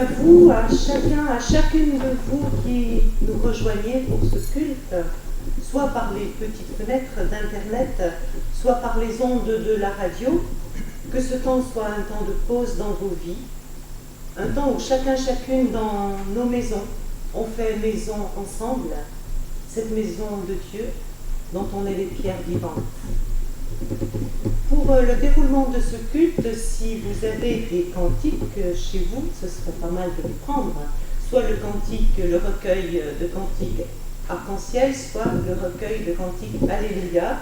à vous, à chacun, à chacune de vous qui nous rejoignez pour ce culte, soit par les petites fenêtres d'Internet, soit par les ondes de la radio, que ce temps soit un temps de pause dans vos vies, un temps où chacun, chacune dans nos maisons, on fait maison ensemble, cette maison de Dieu dont on est les pierres vivantes. Pour le déroulement de ce culte, si vous avez des cantiques chez vous, ce serait pas mal de les prendre. Soit le cantique, le recueil de cantiques arc-en-ciel, soit le recueil de cantiques Alléluia.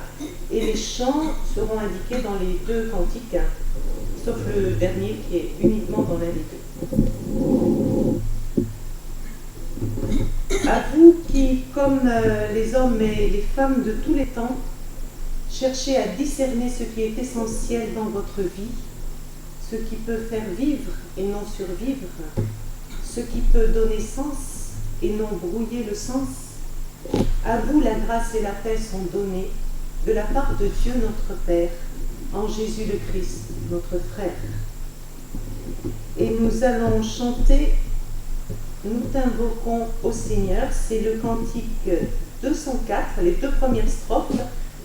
Et les chants seront indiqués dans les deux cantiques, sauf le dernier qui est uniquement dans l'un des deux. À vous qui, comme les hommes et les femmes de tous les temps, cherchez à discerner ce qui est essentiel dans votre vie, ce qui peut faire vivre et non survivre, ce qui peut donner sens et non brouiller le sens. À vous la grâce et la paix sont données de la part de Dieu notre Père, en Jésus le Christ, notre frère. Et nous allons chanter « Nous t'invoquons au Seigneur », c'est le cantique 204, les deux premières strophes,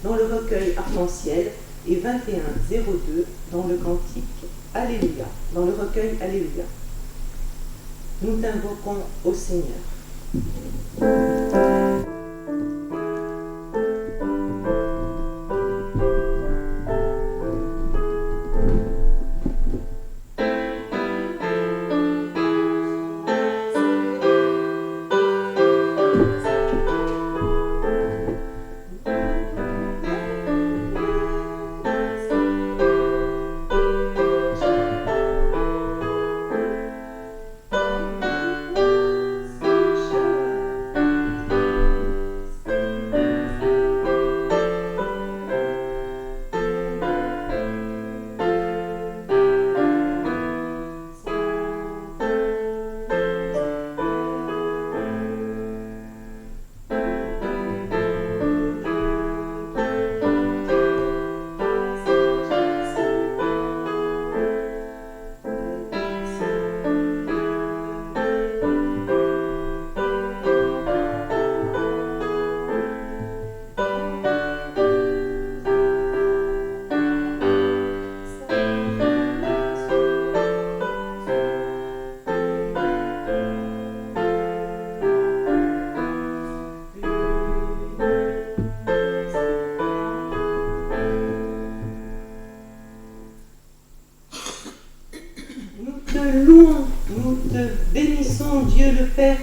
dans le recueil Arc-en-ciel, et 2102 dans le cantique Alléluia, dans le recueil Alléluia. Nous t'invoquons au Seigneur.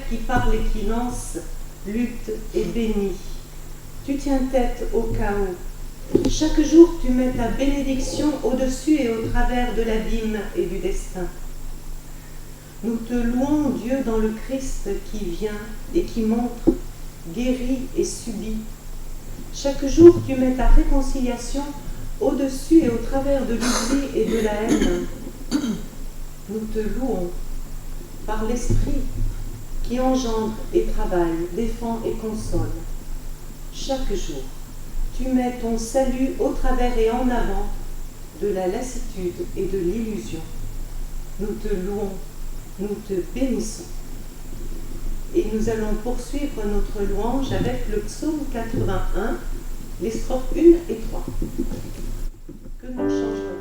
Qui parle et qui lance, lutte et bénit. Tu tiens tête au chaos. Chaque jour, tu mets ta bénédiction au-dessus et au travers de l'abîme et du destin. Nous te louons, Dieu, dans le Christ qui vient et qui montre, guérit et subit. Chaque jour, tu mets ta réconciliation au-dessus et au travers de l'oubli et de la haine. Nous te louons par l'Esprit qui engendre et travaille, défend et console. Chaque jour, tu mets ton salut au travers et en avant de la lassitude et de l'illusion. Nous te louons, nous te bénissons. Et nous allons poursuivre notre louange avec le psaume 81, les strophes 1 et 3, que nous changerons.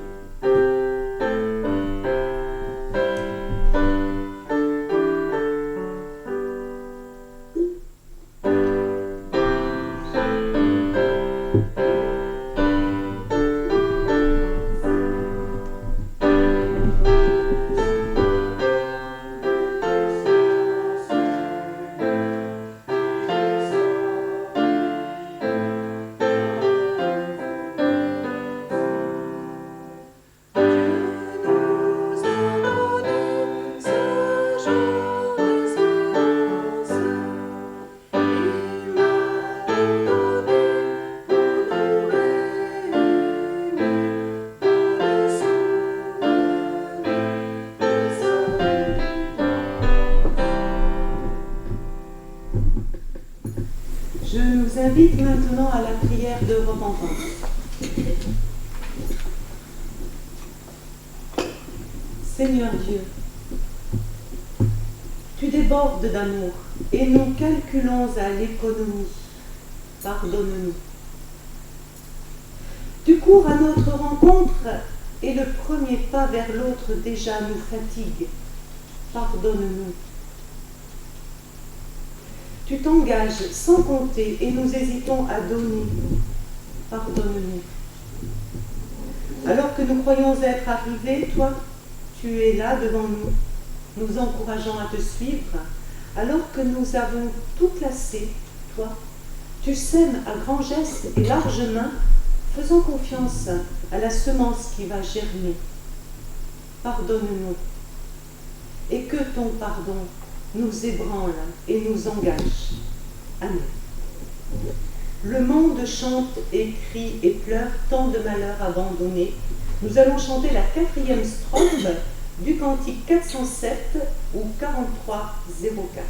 Je nous invite maintenant à la prière de repentance. Seigneur Dieu, Tu débordes d'amour et nous calculons à l'économie. Pardonne-nous. Tu cours à notre rencontre et le premier pas vers l'autre déjà nous fatigue. Pardonne-nous. Tu t'engages sans compter et nous hésitons à donner. Pardonne-nous. Alors que nous croyons être arrivés, toi, tu es là devant nous, nous encourageant à te suivre. Alors que nous avons tout placé, toi, tu sèmes à grands gestes et larges mains, faisant confiance à la semence qui va germer. Pardonne-nous. Et que ton pardon nous ébranle et nous engage. Amen. Le monde chante et crie et pleure tant de malheurs abandonnés. Nous allons chanter la 4e strophe du cantique 407 ou 4304.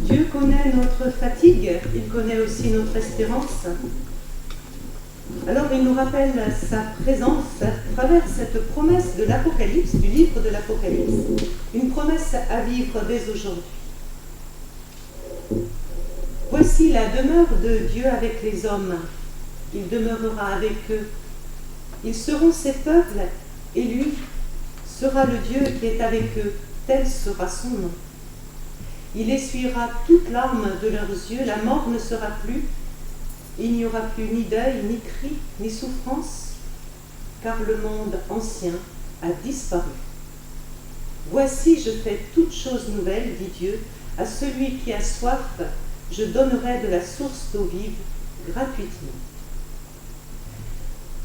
Dieu connaît notre fatigue, il connaît aussi notre espérance. Alors il nous rappelle sa présence à travers cette promesse de l'Apocalypse, du livre de l'Apocalypse, une promesse à vivre dès aujourd'hui. Voici la demeure de Dieu avec les hommes. Il demeurera avec eux. Ils seront ses peuples et lui sera le Dieu qui est avec eux. Tel sera son nom. Il essuiera toute larme de leurs yeux, la mort ne sera plus, il n'y aura plus ni deuil, ni cri, ni souffrance, car le monde ancien a disparu. Voici, je fais toutes choses nouvelles, dit Dieu, à celui qui a soif, je donnerai de la source d'eau vive gratuitement.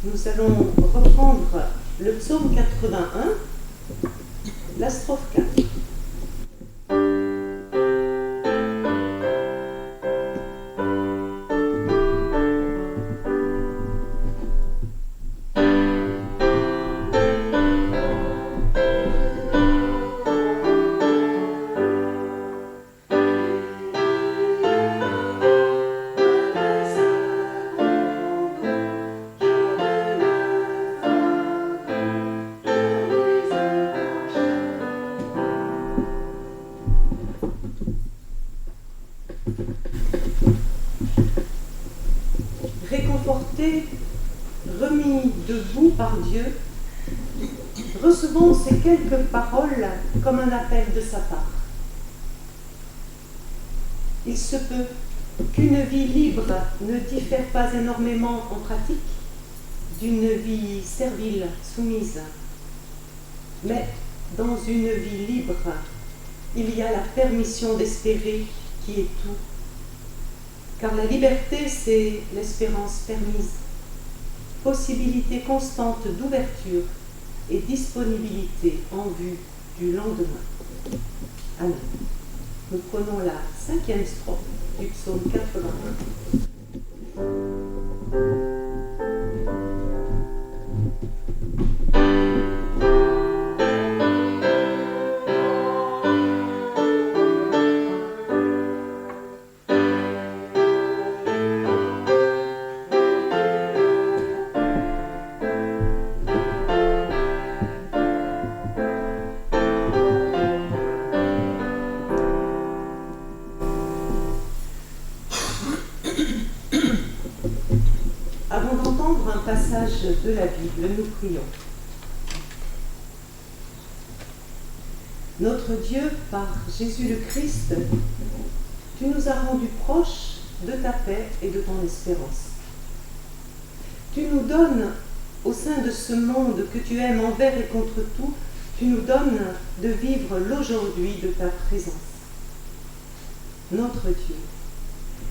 Nous allons reprendre le psaume 81, la strophe 4. Réconfortés, remis debout par Dieu, recevons ces quelques paroles comme un appel de sa part. Il se peut qu'une vie libre ne diffère pas énormément en pratique d'une vie servile, soumise. Mais dans une vie libre, il y a la permission d'espérer qui est tout. Car la liberté, c'est l'espérance permise, possibilité constante d'ouverture et disponibilité en vue du lendemain. Amen. Nous prenons la 5e strophe du psaume 81. Avant d'entendre un passage de la Bible, nous prions. Notre Dieu, par Jésus le Christ, tu nous as rendus proches de ta paix et de ton espérance. Tu nous donnes, au sein de ce monde que tu aimes envers et contre tout, tu nous donnes de vivre l'aujourd'hui de ta présence. Notre Dieu,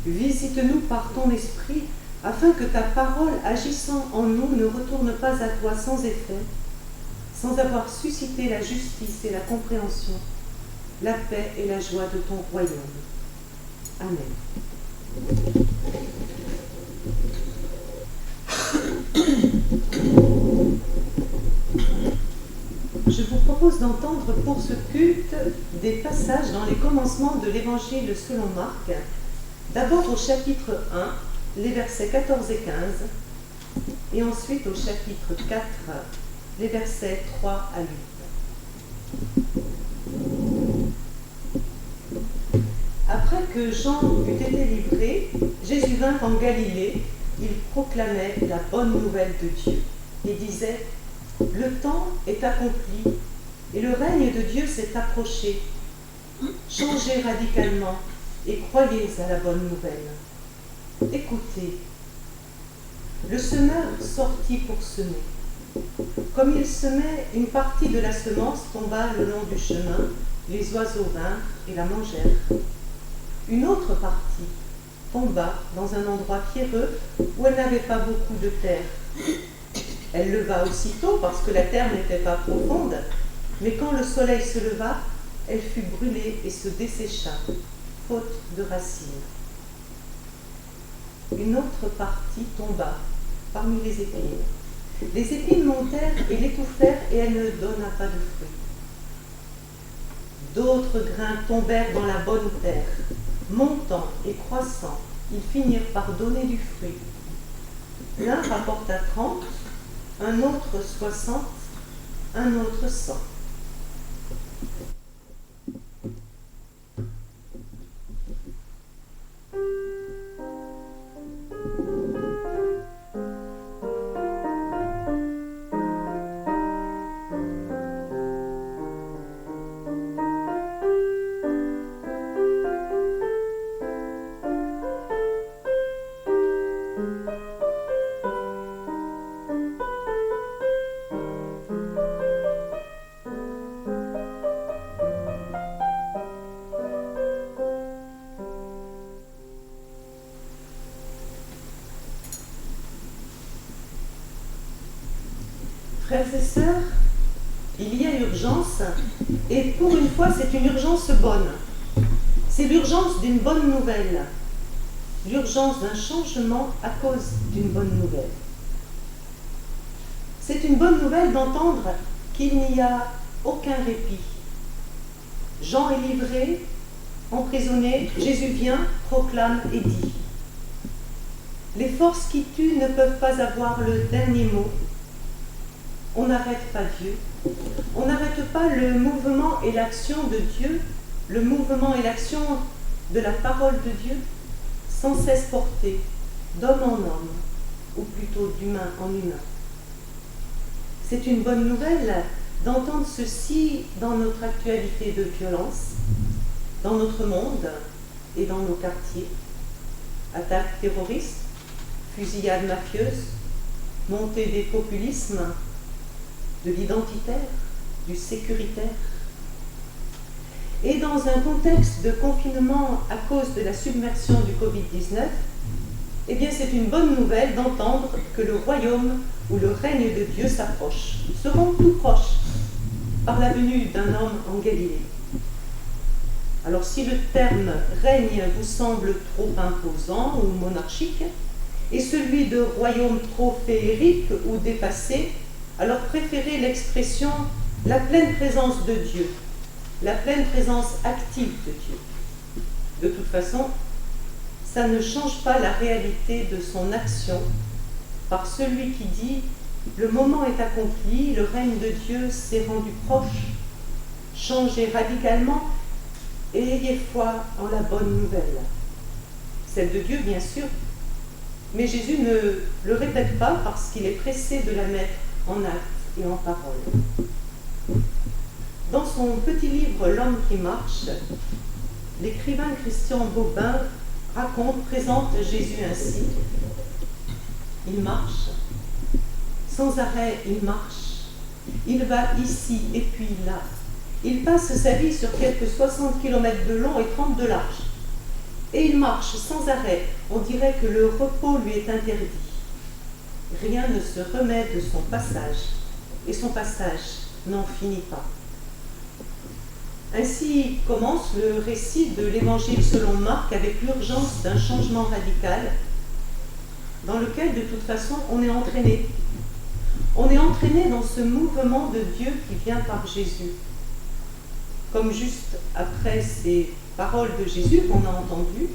visite-nous par ton esprit, afin que ta parole agissant en nous ne retourne pas à toi sans effet, sans avoir suscité la justice et la compréhension, la paix et la joie de ton royaume. Amen. Je vous propose d'entendre pour ce culte des passages dans les commencements de l'Évangile selon Marc, d'abord au chapitre 1, les versets 14 et 15, et ensuite au chapitre 4, les versets 3 à 8. Après que Jean eut été livré, Jésus vint en Galilée, il proclamait la bonne nouvelle de Dieu et disait « Le temps est accompli et le règne de Dieu s'est approché. Changez radicalement et croyez à la bonne nouvelle. Écoutez, le semeur sortit pour semer. Comme il semait, une partie de la semence tomba le long du chemin, les oiseaux vinrent et la mangèrent. Une autre partie tomba dans un endroit pierreux où elle n'avait pas beaucoup de terre. Elle leva aussitôt parce que la terre n'était pas profonde, mais quand le soleil se leva, elle fut brûlée et se dessécha, faute de racines. Une autre partie tomba parmi les épines. Les épines montèrent et l'étouffèrent et elle ne donna pas de fruits. D'autres grains tombèrent dans la bonne terre. Montant et croissant, ils finirent par donner du fruit. L'un rapporta 30, un autre 60, un autre 100. Frères et sœurs, il y a urgence, et pour une fois, c'est une urgence bonne. C'est l'urgence d'une bonne nouvelle, l'urgence d'un changement à cause d'une bonne nouvelle. C'est une bonne nouvelle d'entendre qu'il n'y a aucun répit. Jean est livré, emprisonné, Jésus vient, proclame et dit. Les forces qui tuent ne peuvent pas avoir le dernier mot. On n'arrête pas Dieu, on n'arrête pas le mouvement et l'action de Dieu, le mouvement et l'action de la parole de Dieu, sans cesse portée d'homme en homme, ou plutôt d'humain en humain. C'est une bonne nouvelle d'entendre ceci dans notre actualité de violence, dans notre monde et dans nos quartiers. Attaques terroristes, fusillades mafieuses, montée des populismes, de l'identitaire, du sécuritaire. Et dans un contexte de confinement à cause de la submersion du Covid-19, eh bien c'est une bonne nouvelle d'entendre que le royaume ou le règne de Dieu s'approche, seront tout proches, par la venue d'un homme en Galilée. Alors si le terme règne vous semble trop imposant ou monarchique, et celui de royaume trop féerique ou dépassé, alors préférez l'expression « la pleine présence de Dieu », la pleine présence active de Dieu. De toute façon, ça ne change pas la réalité de son action par celui qui dit « le moment est accompli, le règne de Dieu s'est rendu proche, changez radicalement et ayez foi en la bonne nouvelle ». Celle de Dieu, bien sûr, mais Jésus ne le répète pas parce qu'il est pressé de la mettre en actes et en paroles. Dans son petit livre « L'homme qui marche », l'écrivain Christian Bobin présente Jésus ainsi. Il marche, sans arrêt il marche, il va ici et puis là. Il passe sa vie sur quelques 60 km de long et 30 de large. Et il marche sans arrêt, on dirait que le repos lui est interdit. Rien ne se remet de son passage, et son passage n'en finit pas. Ainsi commence le récit de l'Évangile selon Marc avec l'urgence d'un changement radical dans lequel de toute façon on est entraîné. On est entraîné dans ce mouvement de Dieu qui vient par Jésus. Comme juste après ces paroles de Jésus qu'on a entendues,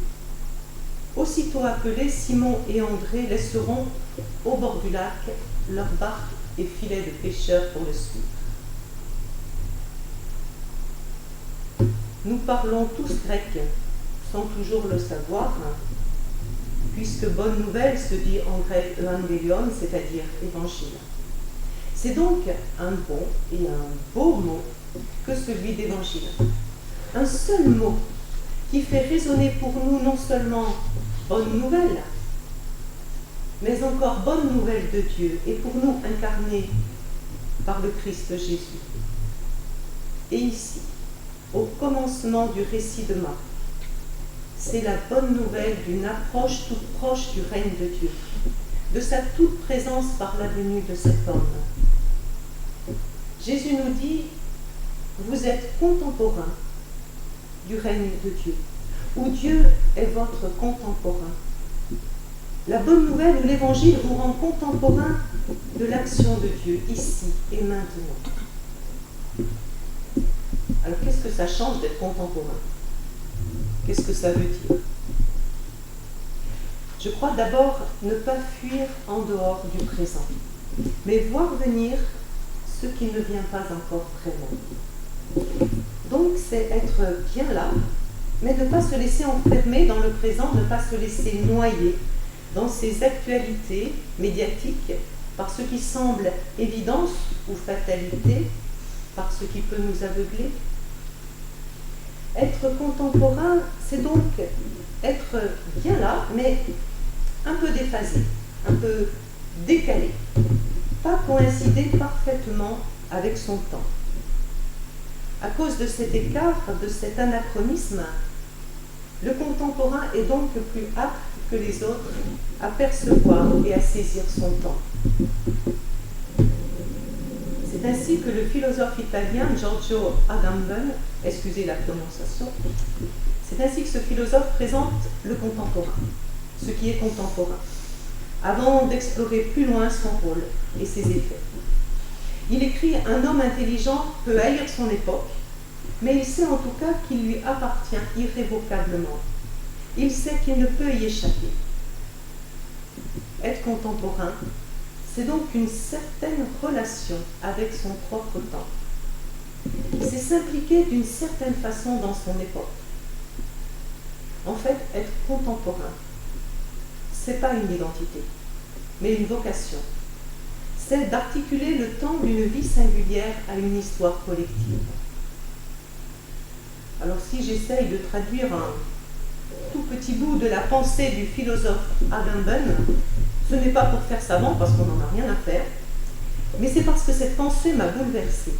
aussitôt appelés, Simon et André laisseront au bord du lac leurs barques et filets de pêcheurs pour le suivre. Nous parlons tous grec, sans toujours le savoir, puisque bonne nouvelle se dit en grec evangelion, c'est-à-dire évangile. C'est donc un bon et un beau mot que celui d'évangile. Un seul mot qui fait résonner pour nous non seulement bonne nouvelle, mais encore bonne nouvelle de Dieu, et pour nous incarnée par le Christ Jésus. Et ici, au commencement du récit de Marc, c'est la bonne nouvelle d'une approche toute proche du règne de Dieu, de sa toute présence par la venue de cet homme. Jésus nous dit, vous êtes contemporains du règne de Dieu, où Dieu est votre contemporain. La bonne nouvelle ou l'évangile vous rend contemporain de l'action de Dieu, ici et maintenant. Alors qu'est-ce que ça change d'être contemporain? Qu'est-ce que ça veut dire? Je crois d'abord ne pas fuir en dehors du présent, mais voir venir ce qui ne vient pas encore vraiment. Donc c'est être bien là, mais ne pas se laisser enfermer dans le présent, ne pas se laisser noyer dans ces actualités médiatiques par ce qui semble évidence ou fatalité, par ce qui peut nous aveugler. Être contemporain, c'est donc être bien là, mais un peu déphasé, un peu décalé, pas coïncider parfaitement avec son temps. À cause de cet écart, de cet anachronisme, le contemporain est donc plus apte que les autres à percevoir et à saisir son temps. C'est ainsi que le philosophe italien Giorgio Agamben, excusez la prononciation, c'est ainsi que ce philosophe présente le contemporain, ce qui est contemporain, avant d'explorer plus loin son rôle et ses effets. Il écrit « Un homme intelligent peut haïr son époque, mais il sait en tout cas qu'il lui appartient irrévocablement. Il sait qu'il ne peut y échapper. » Être contemporain, c'est donc une certaine relation avec son propre temps. C'est s'impliquer d'une certaine façon dans son époque. En fait, être contemporain, ce n'est pas une identité, mais une vocation. C'est d'articuler le temps d'une vie singulière à une histoire collective. Alors si j'essaye de traduire un tout petit bout de la pensée du philosophe Agamben, ce n'est pas pour faire savant parce qu'on n'en a rien à faire, mais c'est parce que cette pensée m'a bouleversée.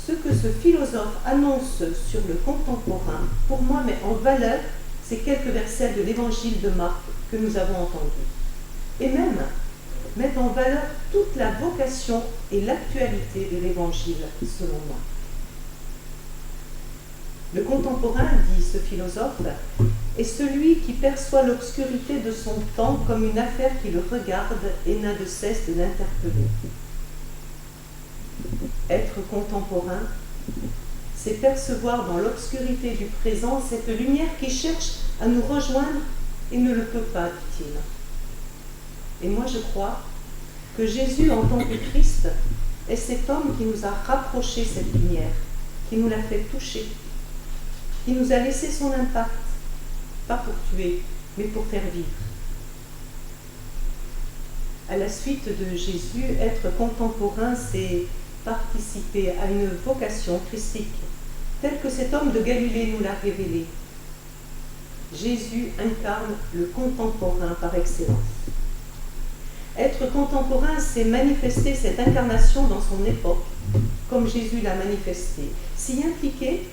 Ce que ce philosophe annonce sur le contemporain, pour moi, met en valeur ces quelques versets de l'évangile de Marc que nous avons entendus. Et même met en valeur toute la vocation et l'actualité de l'évangile, selon moi. Le contemporain, dit ce philosophe, est celui qui perçoit l'obscurité de son temps comme une affaire qui le regarde et n'a de cesse de l'interpeller. Être contemporain, c'est percevoir dans l'obscurité du présent cette lumière qui cherche à nous rejoindre et ne le peut pas, dit-il. Et moi je crois que Jésus en tant que Christ est cet homme qui nous a rapproché cette lumière, qui nous l'a fait toucher, qui nous a laissé son impact, pas pour tuer, mais pour faire vivre. À la suite de Jésus, être contemporain, c'est participer à une vocation christique, telle que cet homme de Galilée nous l'a révélée. Jésus incarne le contemporain par excellence. Être contemporain, c'est manifester cette incarnation dans son époque, comme Jésus l'a manifesté, s'y impliquer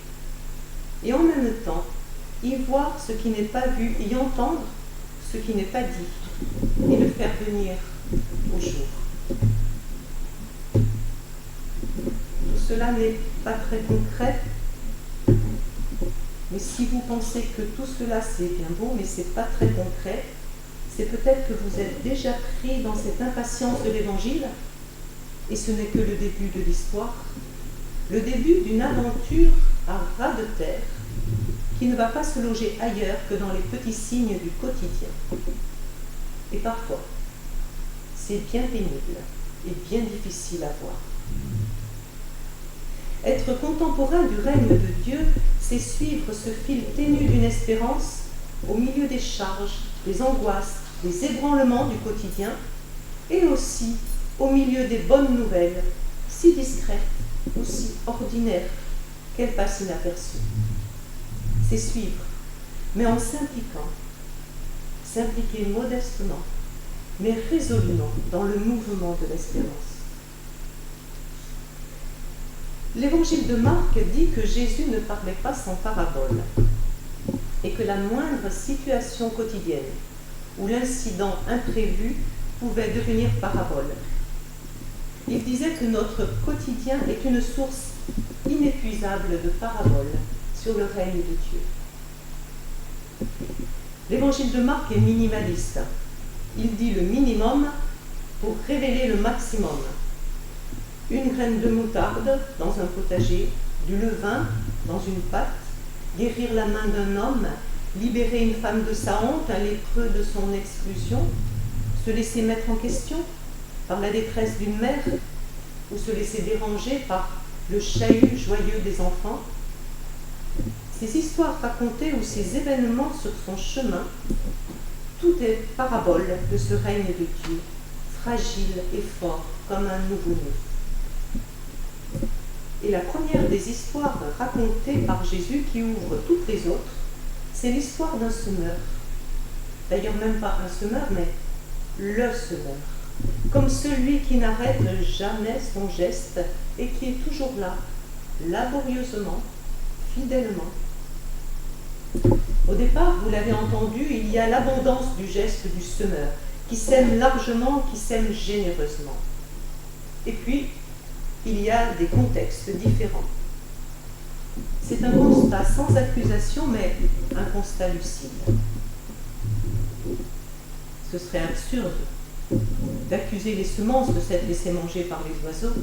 et en même temps y voir ce qui n'est pas vu, y entendre ce qui n'est pas dit et le faire venir au jour. Tout cela n'est pas très concret, mais si vous pensez que tout cela c'est bien beau, mais c'est pas très concret, c'est peut-être que vous êtes déjà pris dans cette impatience de l'Évangile, et ce n'est que le début de l'histoire, le début d'une aventure à ras de terre, qui ne va pas se loger ailleurs que dans les petits signes du quotidien. Et parfois, c'est bien pénible et bien difficile à voir. Être contemporain du règne de Dieu, c'est suivre ce fil ténu d'une espérance au milieu des charges, des angoisses, des ébranlements du quotidien, et aussi au milieu des bonnes nouvelles, si discrètes ou si ordinaires qu'elles passent inaperçues. C'est suivre, mais en s'impliquant, s'impliquer modestement, mais résolument dans le mouvement de l'espérance. L'Évangile de Marc dit que Jésus ne parlait pas sans parabole et que la moindre situation quotidienne ou l'incident imprévu pouvait devenir parabole. Il disait que notre quotidien est une source inépuisable de paraboles sur le règne de Dieu. L'Évangile de Marc est minimaliste. Il dit le minimum pour révéler le maximum. Une graine de moutarde dans un potager, du levain dans une pâte, guérir la main d'un homme, libérer une femme de sa honte, un lépreux de son exclusion, se laisser mettre en question par la détresse d'une mère ou se laisser déranger par le chahut joyeux des enfants. Ces histoires racontées ou ces événements sur son chemin, tout est parabole de ce règne de Dieu, fragile et fort comme un nouveau-né. Et la première des histoires racontées par Jésus qui ouvre toutes les autres, c'est l'histoire d'un semeur. D'ailleurs même pas un semeur, mais le semeur. Comme celui qui n'arrête jamais son geste et qui est toujours là, laborieusement, fidèlement. Au départ, vous l'avez entendu, il y a l'abondance du geste du semeur, qui sème largement, qui sème généreusement. Et puis, il y a des contextes différents. C'est un constat sans accusation, mais un constat lucide. Ce serait absurde d'accuser les semences de s'être laissées manger par les oiseaux,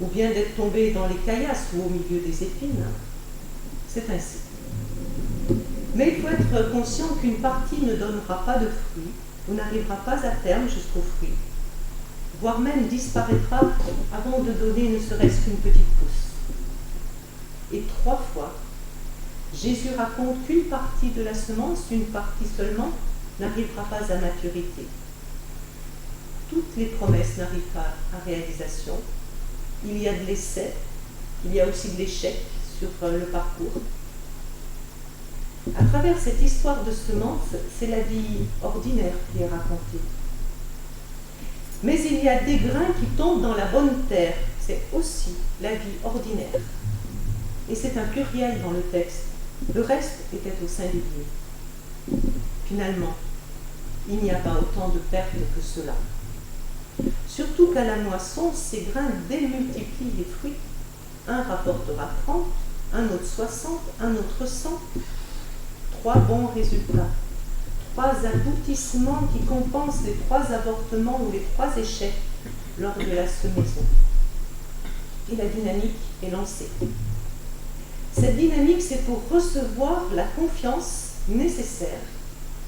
ou bien d'être tombées dans les caillasses ou au milieu des épines. C'est ainsi. Mais il faut être conscient qu'une partie ne donnera pas de fruits, ou n'arrivera pas à terme jusqu'aux fruits, voire même disparaîtra avant de donner ne serait-ce qu'une petite pousse. Et 3 fois, Jésus raconte qu'une partie de la semence, une partie seulement, n'arrivera pas à maturité. Toutes les promesses n'arrivent pas à réalisation. Il y a de l'essai, il y a aussi de l'échec sur le parcours. À travers cette histoire de semences, c'est la vie ordinaire qui est racontée. Mais il y a des grains qui tombent dans la bonne terre, c'est aussi la vie ordinaire. Et c'est un pluriel dans le texte. Le reste était au singulier. Finalement, il n'y a pas autant de pertes que cela. Surtout qu'à la moisson, ces grains démultiplient les fruits. Un rapportera 30, un autre 60, un autre 100. 3 bons résultats. 3 aboutissements qui compensent les 3 avortements ou les 3 échecs lors de la semaison. Et la dynamique est lancée. Cette dynamique, c'est pour recevoir la confiance nécessaire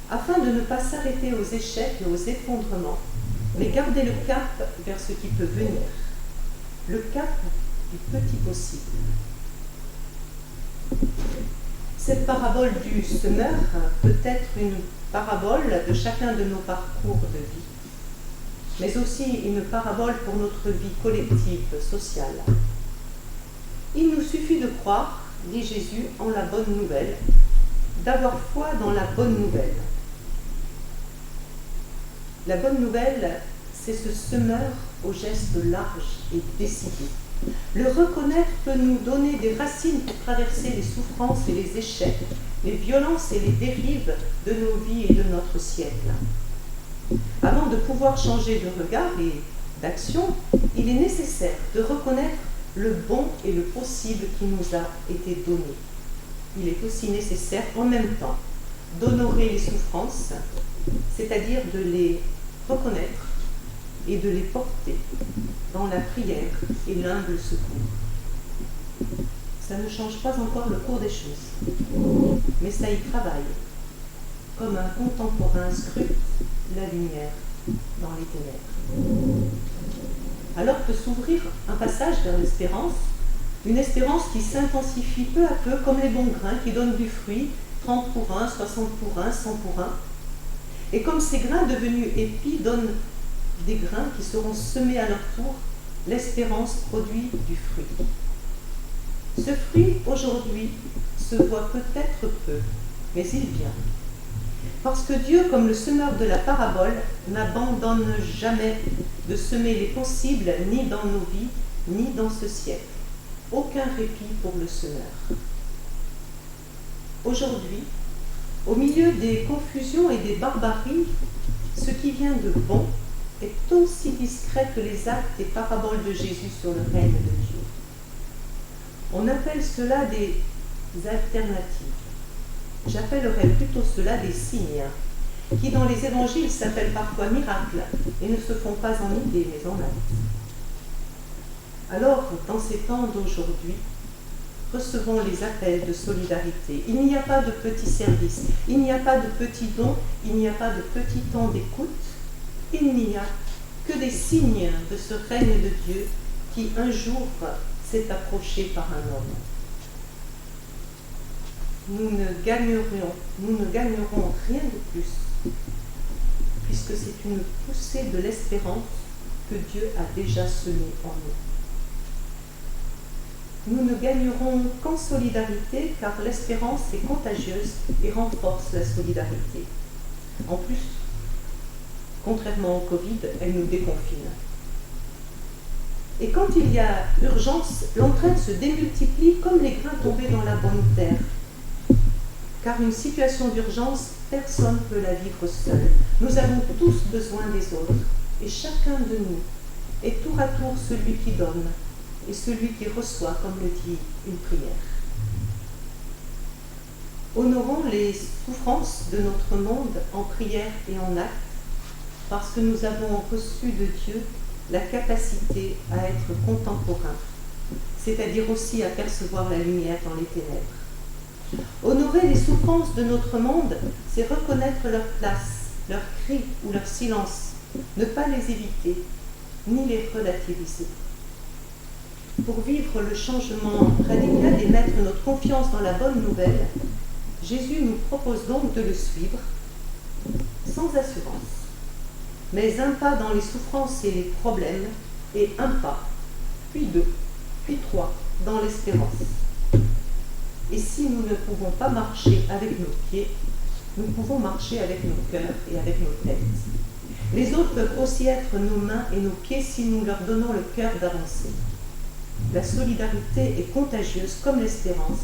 afin de ne pas s'arrêter aux échecs et aux effondrements, mais garder le cap vers ce qui peut venir, le cap du petit possible. Cette parabole du semeur peut être une parabole de chacun de nos parcours de vie, mais aussi une parabole pour notre vie collective, sociale. Il nous suffit de croire, dit Jésus, en la bonne nouvelle, d'avoir foi dans la bonne nouvelle. La bonne nouvelle, c'est ce semeur au geste large et décidé. Le reconnaître peut nous donner des racines pour traverser les souffrances et les échecs, les violences et les dérives de nos vies et de notre siècle. Avant de pouvoir changer de regard et d'action, il est nécessaire de reconnaître le bon et le possible qui nous a été donné. Il est aussi nécessaire en même temps d'honorer les souffrances, c'est-à-dire de les reconnaître et de les porter dans la prière et l'humble secours. Ça ne change pas encore le cours des choses, mais ça y travaille, comme un contemporain scrute la lumière dans les ténèbres. Alors peut s'ouvrir un passage vers l'espérance, une espérance qui s'intensifie peu à peu comme les bons grains qui donnent du fruit, 30 pour 1, 60 pour 1, 100 pour 1. Et comme ces grains devenus épis donnent des grains qui seront semés à leur tour, l'espérance produit du fruit. Ce fruit, aujourd'hui, se voit peut-être peu, mais il vient. Parce que Dieu, comme le semeur de la parabole, n'abandonne jamais de semer les possibles ni dans nos vies, ni dans ce siècle. Aucun répit pour le semeur. Aujourd'hui, au milieu des confusions et des barbaries, ce qui vient de bon est aussi discret que les actes et paraboles de Jésus sur le règne de Dieu. On appelle cela des alternatives. J'appellerais plutôt cela des signes, qui dans les évangiles s'appellent parfois miracles et ne se font pas en idée mais en actes. Alors, dans ces temps d'aujourd'hui, recevons les appels de solidarité. Il n'y a pas de petits services, il n'y a pas de petits dons, il n'y a pas de petits temps d'écoute, il n'y a que des signes de ce règne de Dieu qui un jour s'est approché par un homme. Nous ne gagnerons rien de plus, puisque c'est une poussée de l'espérance que Dieu a déjà semée en nous. Nous ne gagnerons qu'en solidarité, car l'espérance est contagieuse et renforce la solidarité. En plus, contrairement au Covid, elle nous déconfine. Et quand il y a urgence, l'entraide se démultiplie comme les grains tombés dans la bonne terre. Car une situation d'urgence, personne ne peut la vivre seul. Nous avons tous besoin des autres, et chacun de nous est tour à tour celui qui donne et celui qui reçoit, comme le dit une prière. Honorons les souffrances de notre monde en prière et en acte, parce que nous avons reçu de Dieu la capacité à être contemporains, c'est-à-dire aussi à percevoir la lumière dans les ténèbres. Honorer les souffrances de notre monde, c'est reconnaître leur place, leurs cris ou leur silence, ne pas les éviter, ni les relativiser. Pour vivre le changement radical et mettre notre confiance dans la bonne nouvelle, Jésus nous propose donc de le suivre sans assurance, mais un pas dans les souffrances et les problèmes, et un pas, puis deux, puis trois, dans l'espérance. Et si nous ne pouvons pas marcher avec nos pieds, nous pouvons marcher avec nos cœurs et avec nos têtes. Les autres peuvent aussi être nos mains et nos pieds si nous leur donnons le cœur d'avancer. La solidarité est contagieuse comme l'espérance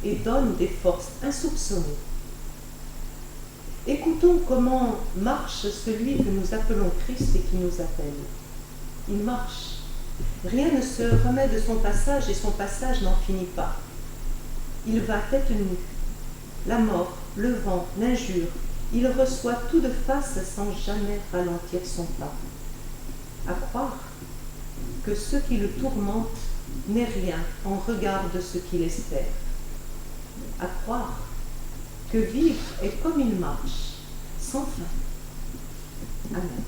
et donne des forces insoupçonnées. Écoutons comment marche celui que nous appelons Christ et qui nous appelle. Il marche. Rien ne se remet de son passage et son passage n'en finit pas. Il va tête nue. La mort, le vent, l'injure, il reçoit tout de face sans jamais ralentir son pas. À croire que ce qui le tourmente n'est rien en regard de ce qu'il espère. À croire que vivre est comme il marche, sans fin. Amen.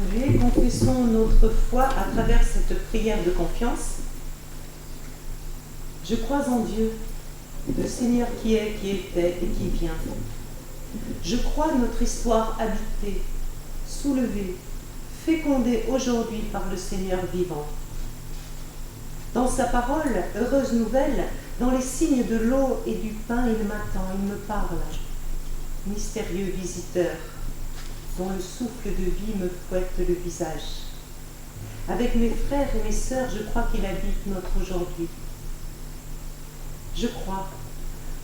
saluer, confessons notre foi à travers cette prière de confiance. Je crois en Dieu, le Seigneur qui est, qui était et qui vient. Je crois notre histoire habitée, soulevée, fécondée aujourd'hui par le Seigneur vivant. Dans sa parole, heureuse nouvelle, dans les signes de l'eau et du pain, il m'attend, il me parle. Mystérieux visiteur, dont le souffle de vie me fouette le visage. Avec mes frères et mes sœurs, je crois qu'il habite notre aujourd'hui. Je crois,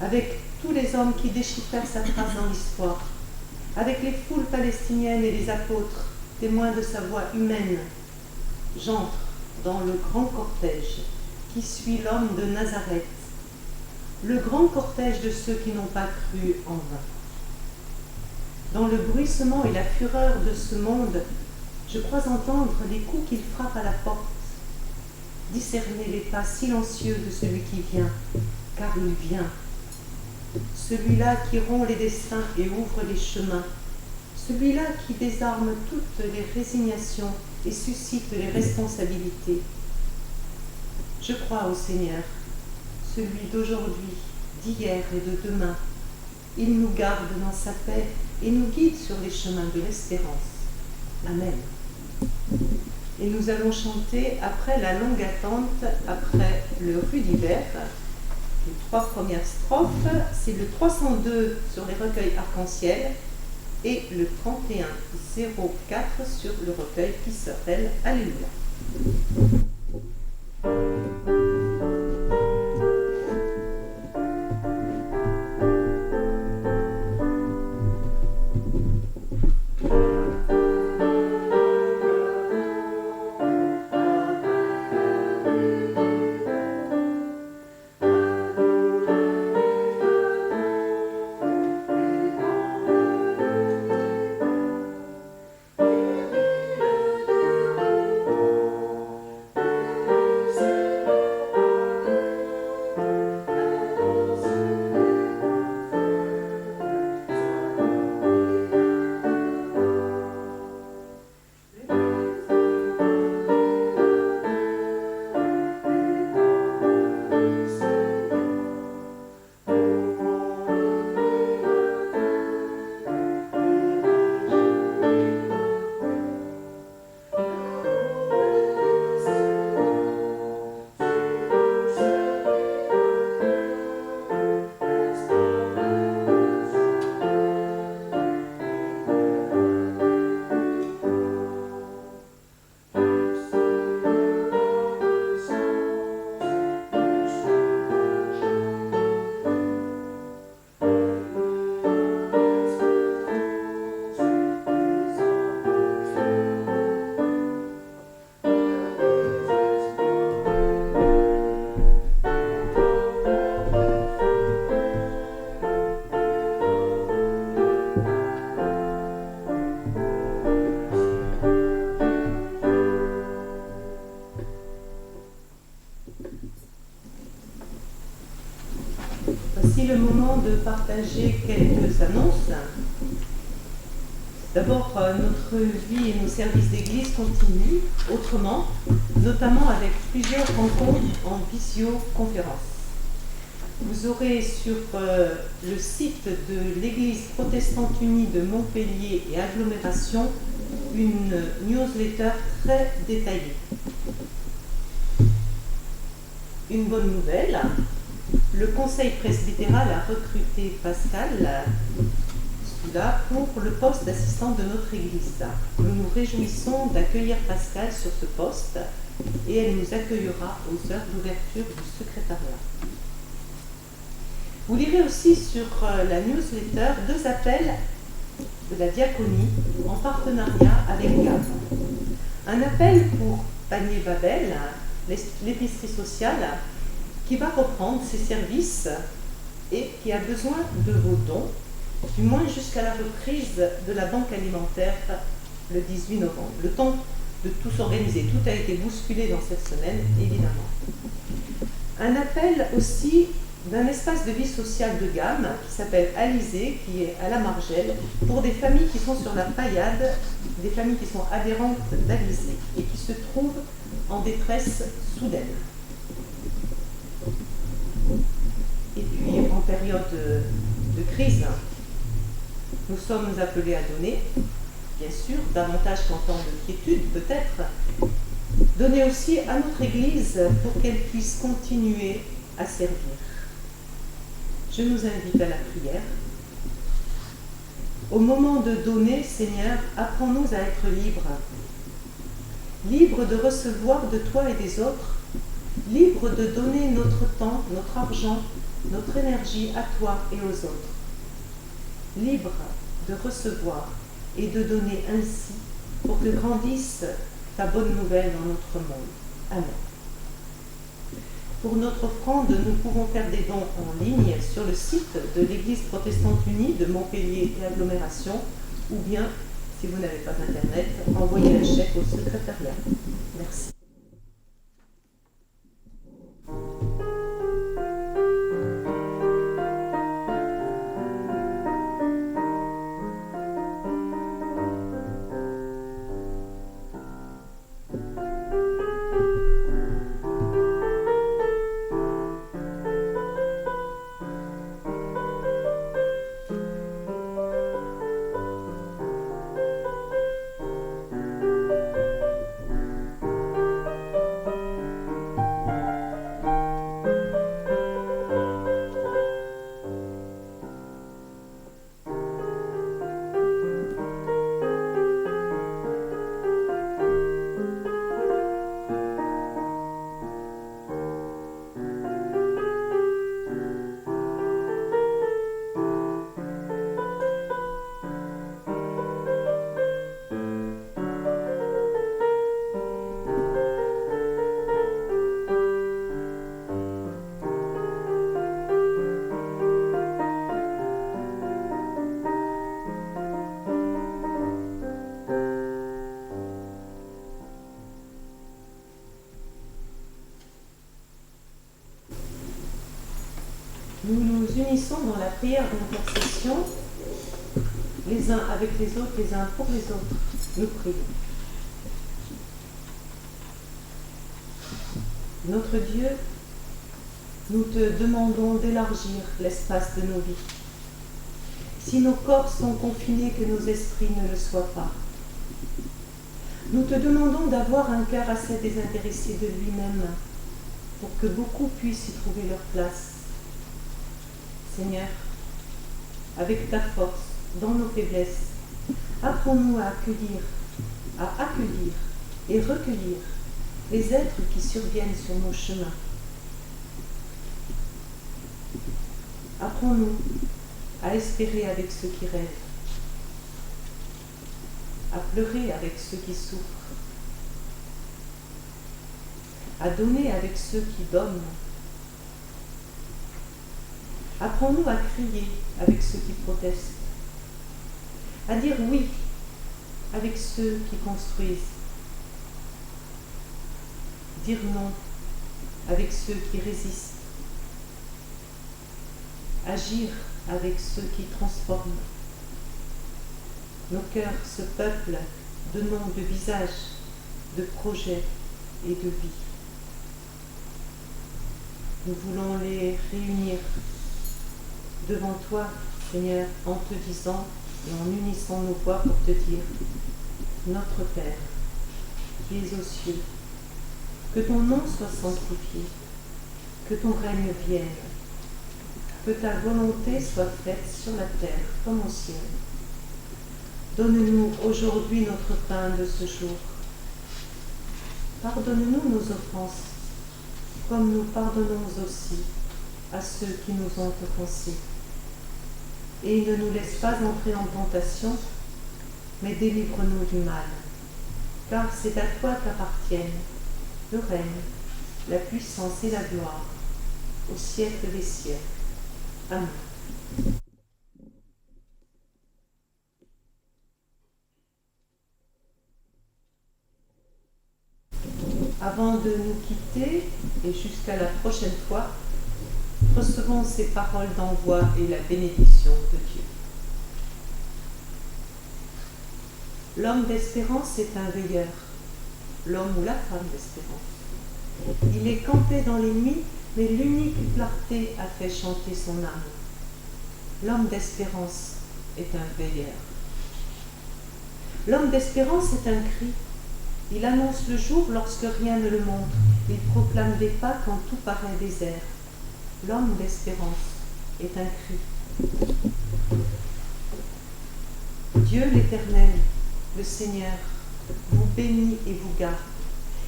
avec tous les hommes qui déchiffrèrent sa trace dans l'histoire, avec les foules palestiniennes et les apôtres, témoins de sa voix humaine, j'entre dans le grand cortège qui suit l'homme de Nazareth, le grand cortège de ceux qui n'ont pas cru en vain. Dans le bruissement et la fureur de ce monde, je crois entendre les coups qu'il frappe à la porte, discerner les pas silencieux de celui qui vient, car il vient. Celui-là qui rompt les destins et ouvre les chemins, celui-là qui désarme toutes les résignations et suscite les responsabilités. Je crois au Seigneur, celui d'aujourd'hui, d'hier et de demain. Il nous garde dans sa paix et nous guide sur les chemins de l'espérance. Amen. Et nous allons chanter après la longue attente, après le Rudiver. Les 3 premières strophes, c'est le 302 sur les recueils arc-en-ciel et le 3104 sur le recueil qui s'appelle Alléluia. Voici le moment de partager quelques annonces. D'abord, notre vie et nos services d'église continuent autrement, notamment avec plusieurs rencontres en visioconférence. Vous aurez sur le site de l'Église protestante unie de Montpellier et agglomération une newsletter très détaillée. Une bonne nouvelle, le conseil presbytéral a recruté Pascal là pour le poste d'assistant de notre église. Nous nous réjouissons d'accueillir Pascal sur ce poste et elle nous accueillera aux heures d'ouverture du secrétariat. Vous lirez aussi sur la newsletter 2 appels de la diaconie en partenariat avec GAM. Un appel pour Panier Babel, l'épicerie sociale, qui va reprendre ses services et qui a besoin de vos dons, du moins jusqu'à la reprise de la banque alimentaire le 18 novembre. Le temps de tout s'organiser, tout a été bousculé dans cette semaine, évidemment. Un appel aussi d'un espace de vie sociale de gamme qui s'appelle Alizé, qui est à la Margelle, pour des familles qui sont sur la paillade des familles qui sont adhérentes d'Alizé et qui se trouvent en détresse soudaine. Et puis, en période de crise, nous sommes appelés à donner, bien sûr, davantage qu'en temps de quiétude peut-être, donner aussi à notre Église pour qu'elle puisse continuer à servir. Je nous invite à la prière. Au moment de donner, Seigneur, apprends-nous à être libres. Libres de recevoir de toi et des autres, libres de donner notre temps, notre argent, notre énergie à toi et aux autres. Libres de recevoir et de donner ainsi pour que grandisse ta bonne nouvelle dans notre monde. Amen. Pour notre offrande, nous pouvons faire des dons en ligne sur le site de l'Église protestante unie de Montpellier et agglomération, ou bien, si vous n'avez pas Internet, envoyez un chèque au secrétariat. Merci. Nous nous unissons dans la prière d'intercession, les uns avec les autres, les uns pour les autres. Nous prions. Notre Dieu, nous te demandons d'élargir l'espace de nos vies. Si nos corps sont confinés, que nos esprits ne le soient pas. Nous te demandons d'avoir un cœur assez désintéressé de lui-même pour que beaucoup puissent y trouver leur place. Seigneur, avec ta force, dans nos faiblesses, apprends-nous à accueillir et recueillir les êtres qui surviennent sur nos chemins. Apprends-nous à espérer avec ceux qui rêvent, à pleurer avec ceux qui souffrent, à donner avec ceux qui donnent. Apprends-nous à crier avec ceux qui protestent, à dire oui avec ceux qui construisent, dire non avec ceux qui résistent, agir avec ceux qui transforment. Nos cœurs se peuplent de noms, de visages, de projets et de vie. Nous voulons les réunir devant toi, Seigneur, en te disant et en unissant nos voix pour te dire: Notre Père, qui es aux cieux, que ton nom soit sanctifié, que ton règne vienne, que ta volonté soit faite sur la terre comme au ciel. Donne-nous aujourd'hui notre pain de ce jour. Pardonne-nous nos offenses, comme nous pardonnons aussi à ceux qui nous ont offensés. Et ne nous laisse pas entrer en tentation, mais délivre-nous du mal. Car c'est à toi qu'appartiennent le règne, la puissance et la gloire, au siècle des siècles. Amen. Avant de nous quitter, et jusqu'à la prochaine fois, recevons ces paroles d'envoi et la bénédiction de Dieu. L'homme d'espérance est un veilleur, l'homme ou la femme d'espérance. Il est campé dans les nuits, mais l'unique clarté a fait chanter son âme. L'homme d'espérance est un veilleur. L'homme d'espérance est un cri. Il annonce le jour lorsque rien ne le montre. Il proclame des pas quand tout paraît désert. L'homme d'espérance est un cri. Dieu l'Éternel, le Seigneur, vous bénit et vous garde.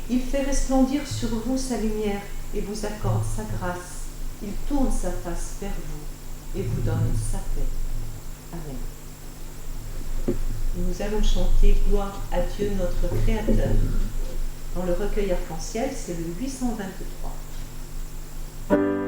Il fait resplendir sur vous sa lumière et vous accorde sa grâce. Il tourne sa face vers vous et vous donne sa paix. Amen. Nous allons chanter Gloire à Dieu notre Créateur. Dans le recueil arc-en-ciel, c'est le 823.